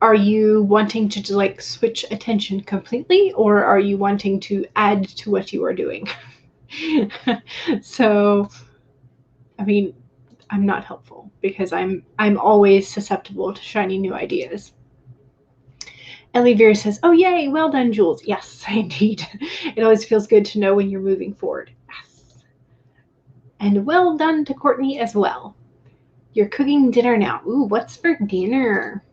Are you wanting to like switch attention completely, or are you wanting to add to what you are doing? So, I mean, I'm not helpful because I'm always susceptible to shiny new ideas. Ellie Vera says, "Oh yay, well done, Jules." Yes, indeed. It always feels good to know when you're moving forward. Yes. And well done to Courtney as well. You're cooking dinner now. Ooh, what's for dinner?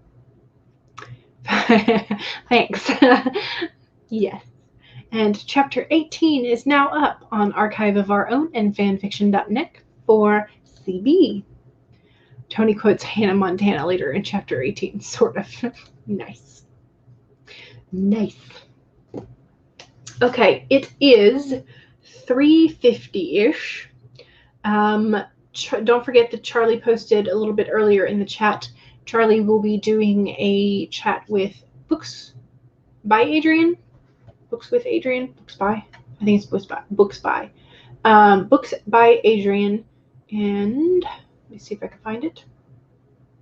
Thanks. Yes. And chapter 18 is now up on Archive of Our Own and fanfiction.net for CB. Tony quotes Hannah Montana later in chapter 18, sort of. Nice. Nice. Okay, it is 3:50-ish. Don't forget that Charlie posted a little bit earlier in the chat. Charlie will be doing a chat with Books by Adrian. Books with Adrian? Books by? I think it's Books by. Books by Adrian. And let me see if I can find it.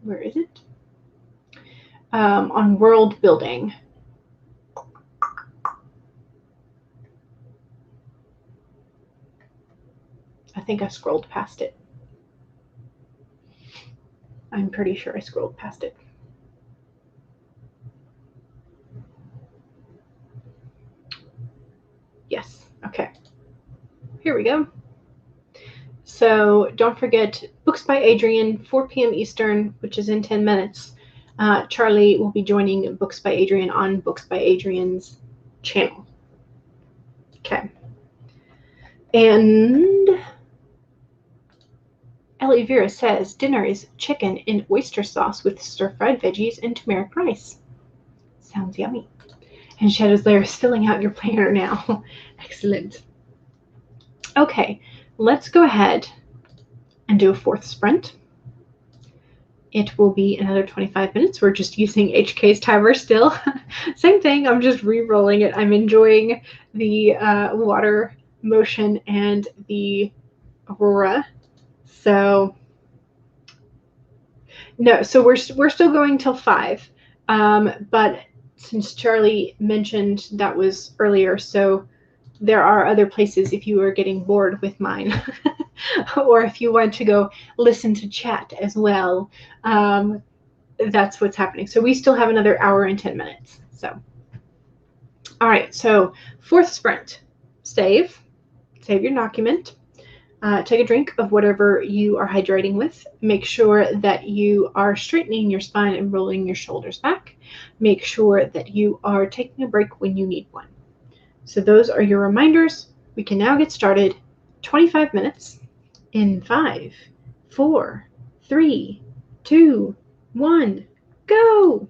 Where is it? On world building. I think I scrolled past it. I'm pretty sure I scrolled past it. Yes. Okay. Here we go. So don't forget, Books by Adrian, 4 p.m. Eastern, which is in 10 minutes. Charlie will be joining Books by Adrian on Books by Adrian's channel. Okay. And Ellie Vera says dinner is chicken in oyster sauce with stir-fried veggies and turmeric rice. Sounds yummy. And Shadow's Lair is filling out your planner now. Excellent. Okay, let's go ahead and do a fourth sprint. It will be another 25 minutes. We're just using HK's timer still. Same thing, I'm just re-rolling it. I'm enjoying the water motion and the aurora. So, no, so we're still going till 5. But since Charlie mentioned that was earlier, so there are other places if you are getting bored with mine. Or if you want to go listen to chat as well, that's what's happening. So we still have another hour and 10 minutes. So, all right. So fourth sprint, save your document. Take a drink of whatever you are hydrating with. Make sure that you are straightening your spine and rolling your shoulders back. Make sure that you are taking a break when you need one. So those are your reminders. We can now get started. 25 minutes in 5, 4, 3, 2, 1, go!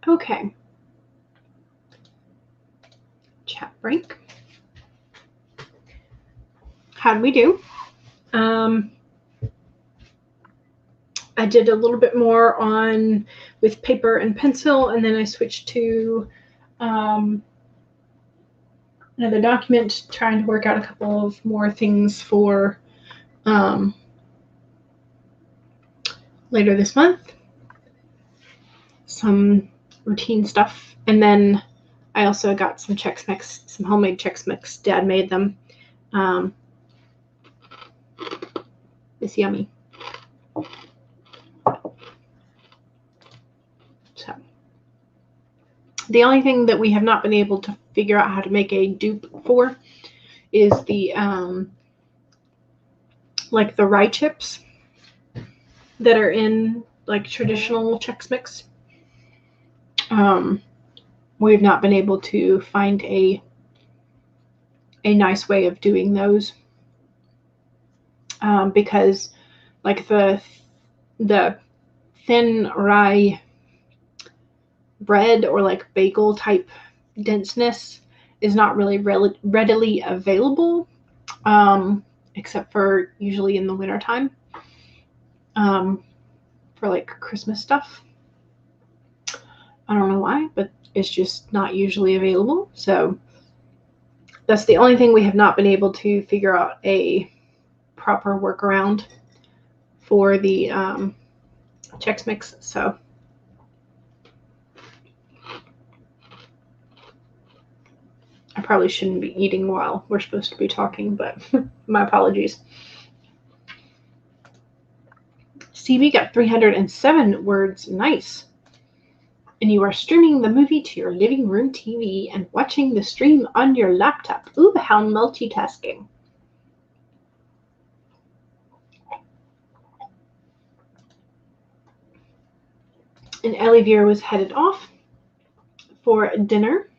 Okay. Chat break. How'd we do? I did a little bit more with paper and pencil, and then I switched to another document, trying to work out a couple of more things for later this month. Some routine stuff, and then I also got some Chex Mix, some homemade Chex Mix. Dad made them. It's yummy. So the only thing that we have not been able to figure out how to make a dupe for is the like the rye chips that are in like traditional Chex Mix. We've not been able to find a nice way of doing those because like the thin rye bread or like bagel type denseness is not really readily available, except for usually in the wintertime for like Christmas stuff. I don't know why, but it's just not usually available. So that's the only thing we have not been able to figure out a proper workaround for the Chex Mix. So I probably shouldn't be eating while we're supposed to be talking, but my apologies. CB got 307 words. Nice. And you are streaming the movie to your living room TV and watching the stream on your laptop. Ooh, how multitasking. And Olivier was headed off for dinner,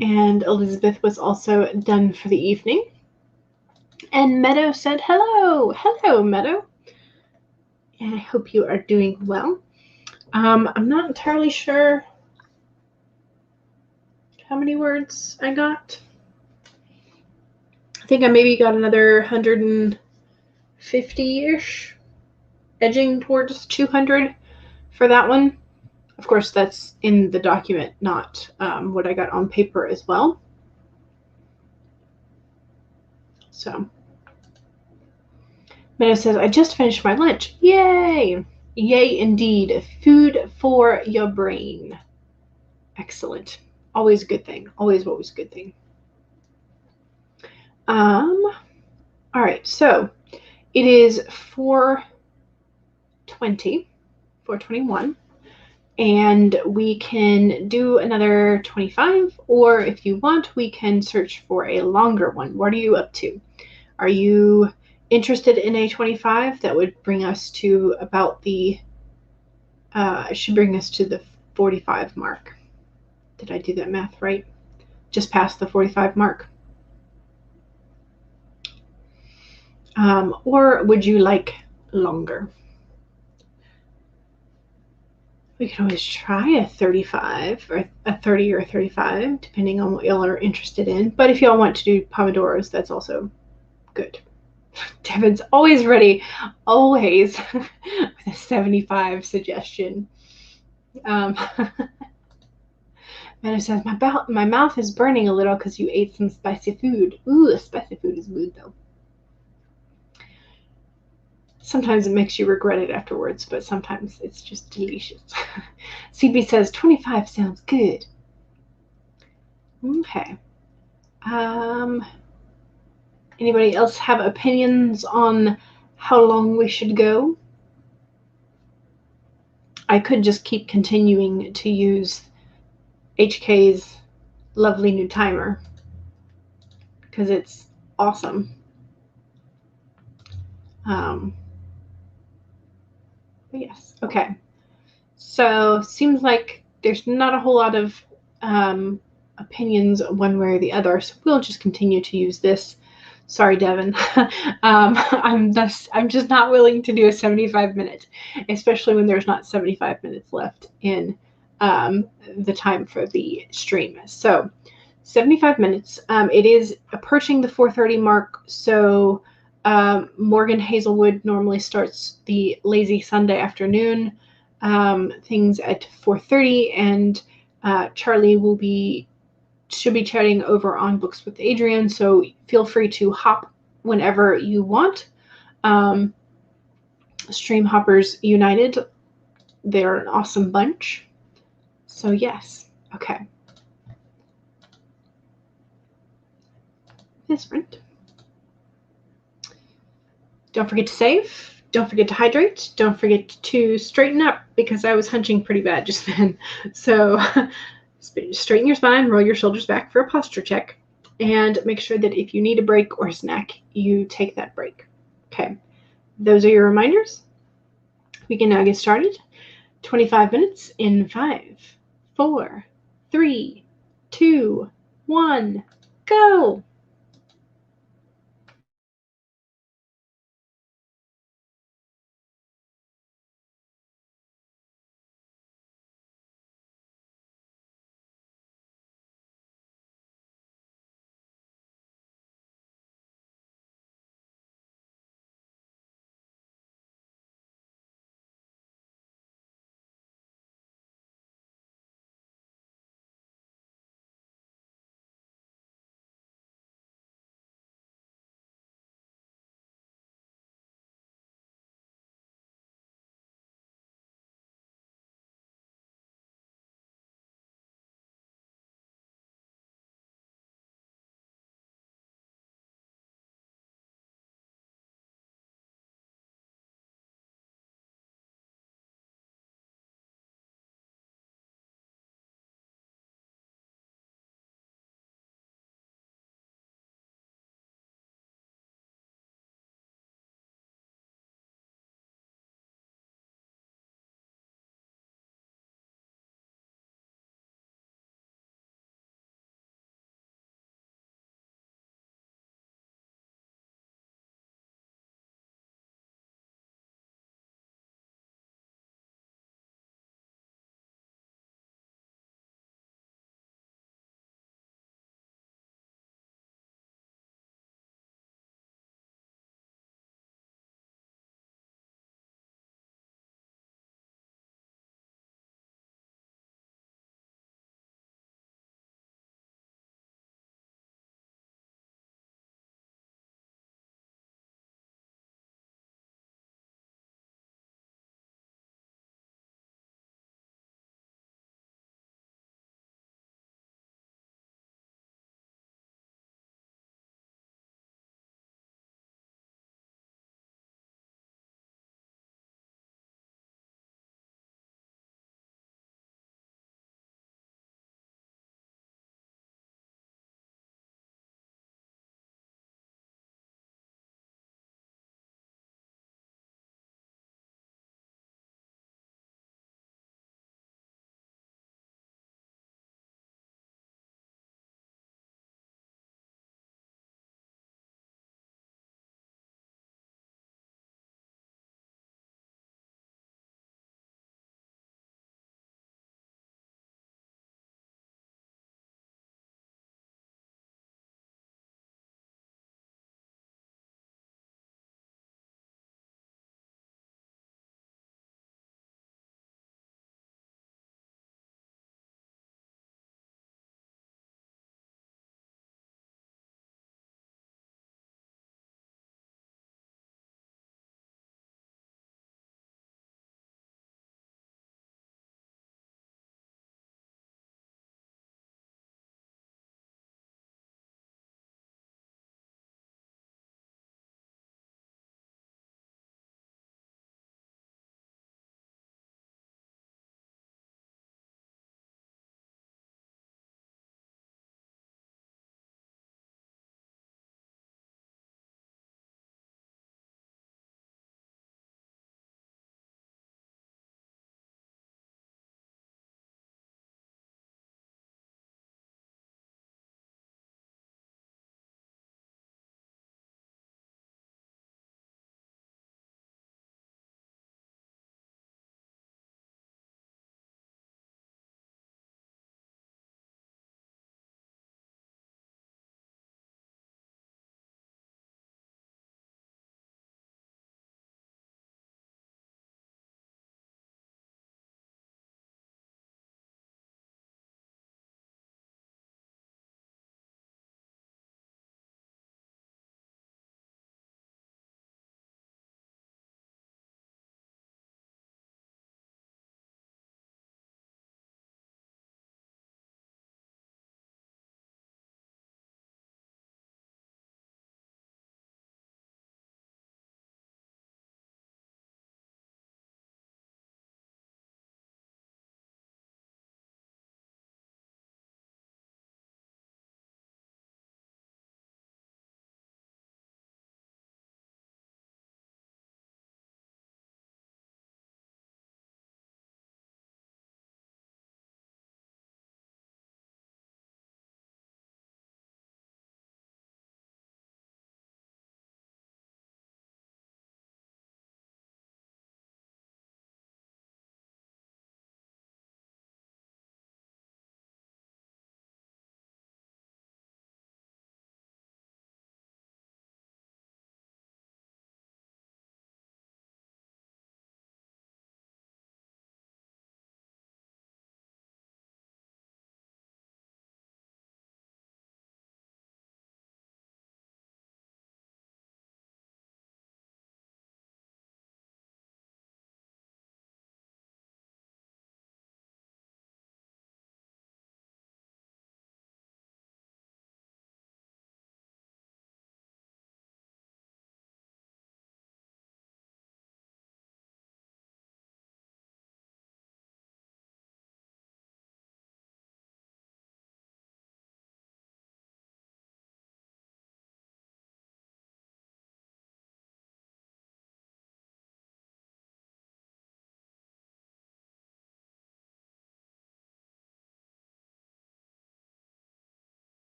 and Elizabeth was also done for the evening. And Meadow said hello. Hello, Meadow. And I hope you are doing well. I'm not entirely sure how many words I got. I think I maybe got another 150-ish, edging towards 200 for that one. Of course, that's in the document, not what I got on paper as well. So, Meadow says, I just finished my lunch. Yay! Yay, indeed. Food for your brain. Excellent. Always a good thing. Always a good thing. All right, so it is 4:21, and we can do another 25, or if you want, we can search for a longer one. What are you up to? Are you interested in a 25? That would bring us to about the should bring us to the 45 mark. Did I do that math right? Just past the 45 mark. Or would you like longer? We can always try a 35 or a 30 or a 35, depending on what y'all are interested in. But if y'all want to do Pomodoros, that's also good. Devin's always ready, always with a 75 suggestion. Manu says, my mouth is burning a little because you ate some spicy food. Ooh, the spicy food is good, though. Sometimes it makes you regret it afterwards, but sometimes it's just delicious. CB says, 25 sounds good. Okay. Anybody else have opinions on how long we should go? I could just keep continuing to use HK's lovely new timer because it's awesome. But yes, okay. So seems like there's not a whole lot of opinions one way or the other, so we'll just continue to use this Sorry, Devin. I'm just not willing to do a 75 minute, especially when there's not 75 minutes left in the time for the stream. So 75 minutes. It is approaching the 4:30 mark. So Morgan Hazelwood normally starts the lazy Sunday afternoon things at 4:30, and Charlie should be chatting over on Books with Adrian, so feel free to hop whenever you want. Stream Hoppers United, they're an awesome bunch. So yes, okay. This print. Don't forget to save. Don't forget to hydrate. Don't forget to straighten up, because I was hunching pretty bad just then. So straighten your spine, roll your shoulders back for a posture check, and make sure that if you need a break or a snack, you take that break. Okay, those are your reminders. We can now get started. 25 minutes in 5, 4, 3, 2, 1, go!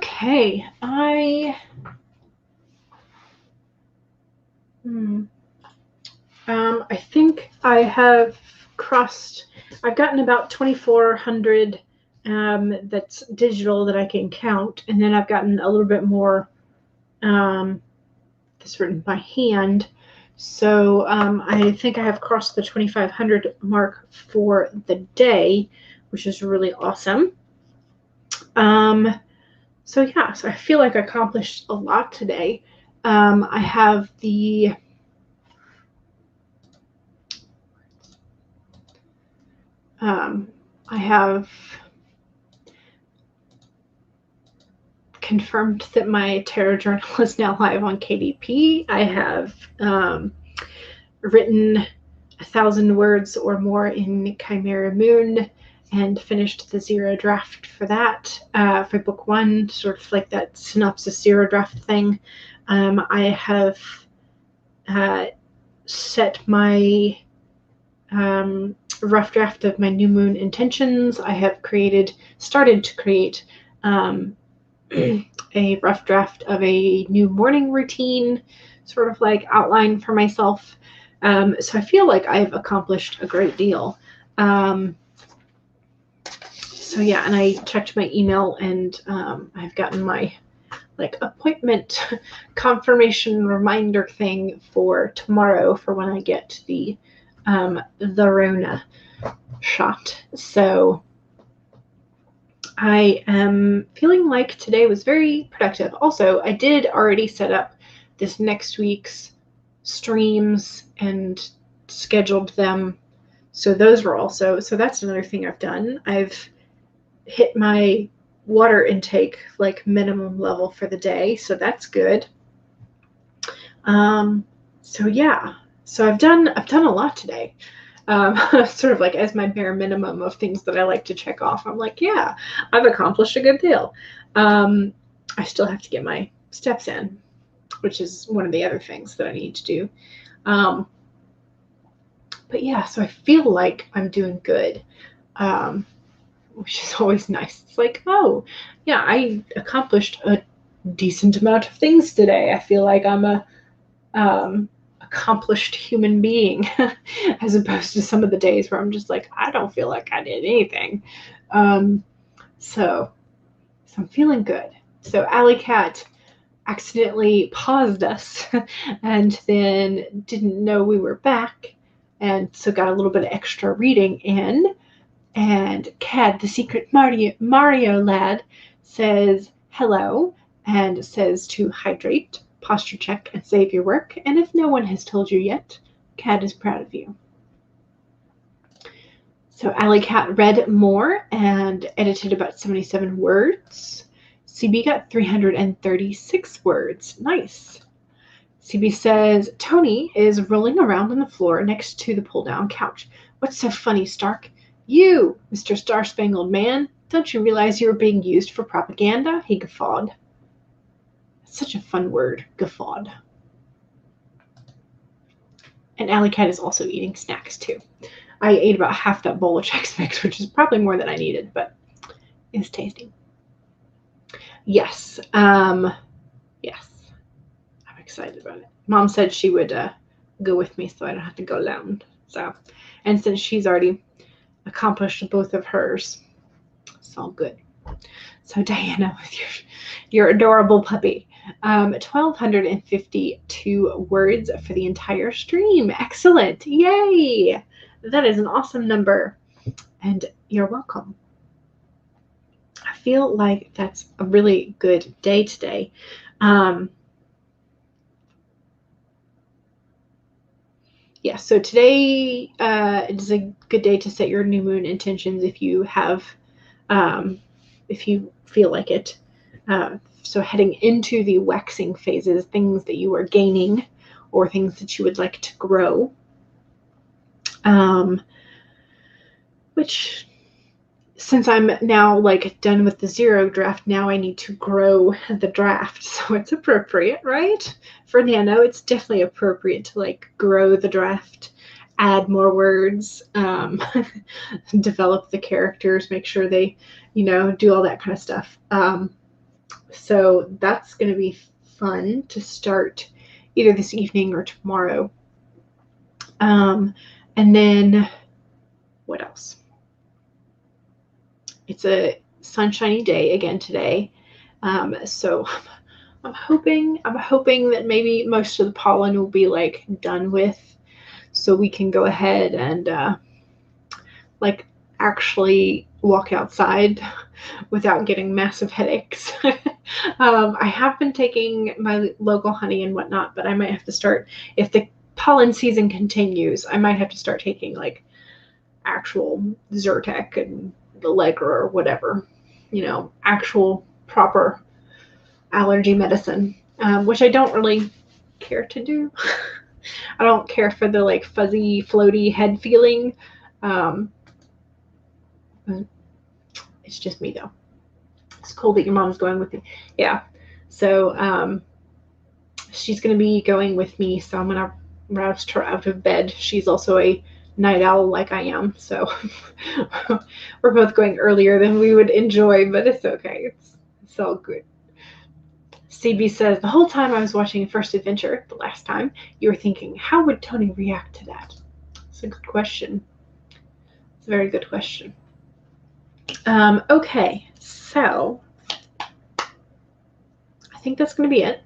Okay, I think I have crossed, I've gotten about 2,400 that's digital that I can count, and then I've gotten a little bit more that's written by hand. So I think I have crossed the 2,500 mark for the day, which is really awesome. So yeah, so I feel like I accomplished a lot today. I have the I have confirmed that my tarot journal is now live on KDP. I have written 1,000 words or more in Chimera Moon and finished the zero draft for that, for book 1, sort of like that synopsis zero draft thing. I have set my rough draft of my new moon intentions. I have started to create a rough draft of a new morning routine, sort of like outline for myself. So I feel like I've accomplished a great deal. So yeah, and I checked my email, and I've gotten my appointment confirmation reminder thing for tomorrow for when I get the Rona shot. So I am feeling like today was very productive. Also, I did already set up this next week's streams and scheduled them. So those were also, so that's another thing I've done. I've hit my water intake minimum level for the day, so that's good. So yeah, so I've done a lot today. Sort of as my bare minimum of things that I like to check off. I'm like, yeah, I've accomplished a good deal. I still have to get my steps in, which is one of the other things that I need to do. But yeah, so I feel like I'm doing good, which is always nice. It's like, oh, yeah, I accomplished a decent amount of things today. I feel like I'm a accomplished human being, as opposed to some of the days where I'm just like, I don't feel like I did anything. So I'm feeling good. So Alley Cat accidentally paused us and then didn't know we were back, and so got a little bit of extra reading in. And Cad, the secret Mario lad, says hello and says to hydrate, posture check, and save your work. And if no one has told you yet, Cad is proud of you. So Alley Cat read more and edited about 77 words. CB got 336 words. Nice. CB says, Tony is rolling around on the floor next to the pull-down couch. What's so funny, Stark? You, Mr. Star-Spangled Man, don't you realize you were being used for propaganda? He guffawed. Such a fun word, guffawed. And Alley Cat is also eating snacks too. I ate about half that bowl of Chex Mix, which is probably more than I needed, but it's tasty. Yes. Yes. I'm excited about it. Mom said she would go with me so I don't have to go alone. So, and since she's already accomplished both of hers, it's all good. So Diana, with your adorable puppy, 1,252 words for the entire stream. Excellent. Yay. That is an awesome number, and you're welcome. I feel like that's a really good day today. Yeah, so today it is a good day to set your new moon intentions if you have, if you feel like it. So heading into the waxing phases, things that you are gaining or things that you would like to grow. Which, since I'm now done with the zero draft, now I need to grow the draft. So it's appropriate, right? For Nano, it's definitely appropriate to grow the draft, add more words, develop the characters, make sure they, do all that kind of stuff. So that's going to be fun to start either this evening or tomorrow. And then what else? It's a sunshiny day again today. So I'm hoping that maybe most of the pollen will be like done with, so we can go ahead and like actually walk outside without getting massive headaches. I have been taking my local honey and whatnot, but I might have to start, if the pollen season continues, I might have to start taking like actual Zyrtec and Allegra or whatever, you know, actual proper allergy medicine, which I don't really care to do. I don't care for the like fuzzy, floaty head feeling. It's just me though. It's cool that your mom's going with me. Yeah. So she's going to be going with me. So I'm going to rouse her out of bed. She's also a night owl like I am. So we're both going earlier than we would enjoy, but it's okay. It's all good. CB says, the whole time I was watching First Adventure, the last time, you were thinking, how would Tony react to that? It's a good question. It's a very good question. Okay, so I think that's going to be it.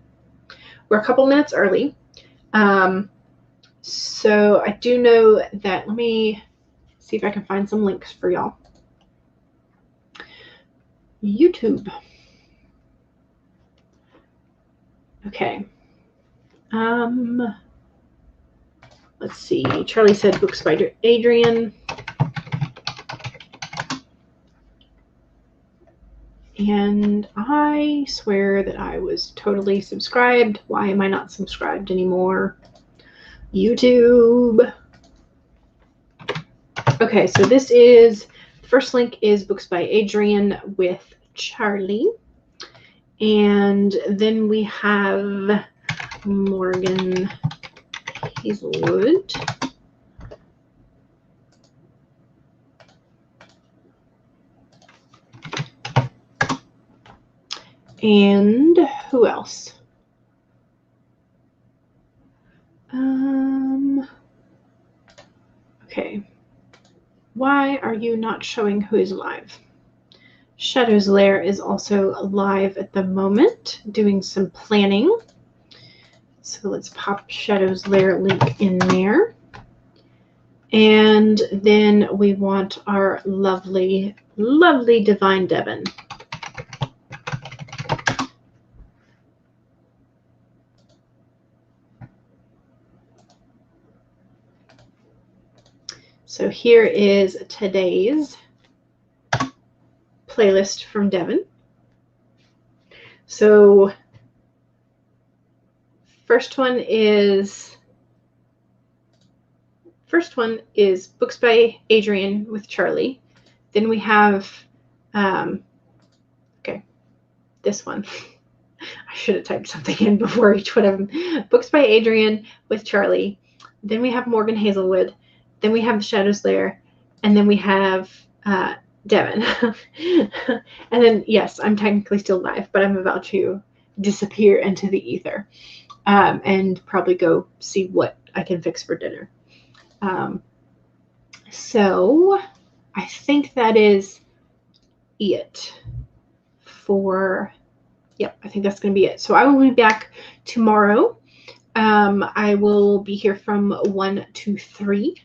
We're a couple minutes early. So I do know that, let me see if I can find some links for y'all. YouTube. Okay. Let's see. Charlie said books by Adrian. And I swear that I was totally subscribed. Why am I not subscribed anymore? YouTube. Okay, so this is, the first link is books by Adrian with Charlie. And then we have Morgan Hazelwood. And who else? Okay. Why are you not showing who is live? Shadow's Lair is also live at the moment, doing some planning. So let's pop Shadow's Lair link in there. And then we want our lovely, lovely Divine Devon. So here is today's playlist from Devon. So first one is books by Adrian with Charlie. Then we have okay, this one. I should have typed something in before each one of them. Books by Adrian with Charlie. Then we have Morgan Hazelwood. Then we have The Shadow's Lair. And then we have Devon. And then, yes, I'm technically still live, but I'm about to disappear into the ether and probably go see what I can fix for dinner. So I think that is it for, yep, I think that's going to be it. So I will be back tomorrow. I will be here from 1 to 3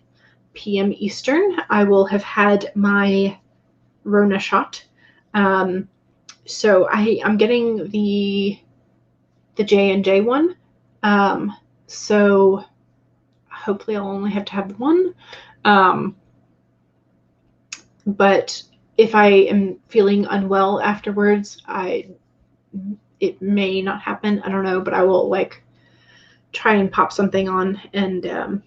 p.m. Eastern. I will have had my Rona shot. So I'm getting the J&J one. So hopefully I'll only have to have one. But if I am feeling unwell afterwards, it may not happen. I don't know, but I will like try and pop something on and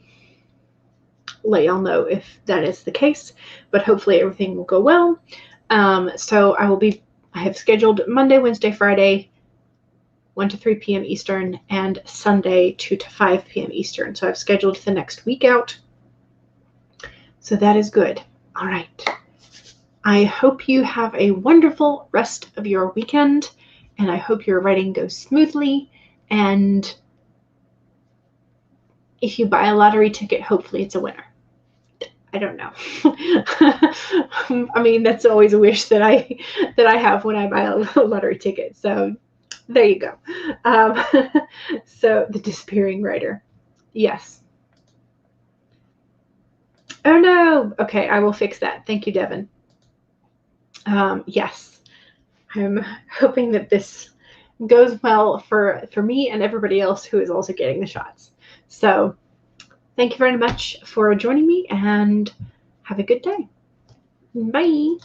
let y'all know if that is the case. But hopefully everything will go well. So I have scheduled Monday, Wednesday, Friday, 1 to 3 p.m. Eastern, and Sunday, 2 to 5 p.m. Eastern. So I've scheduled the next week out. So that is good. All right. I hope you have a wonderful rest of your weekend, and I hope your writing goes smoothly. And if you buy a lottery ticket, hopefully it's a winner. I don't know. I mean, that's always a wish that I have when I buy a lottery ticket. So there you go. So the disappearing writer. Yes. Oh no. Okay, I will fix that. Thank you, Devin. Yes. I'm hoping that this goes well for me and everybody else who is also getting the shots. So thank you very much for joining me, and have a good day. Bye.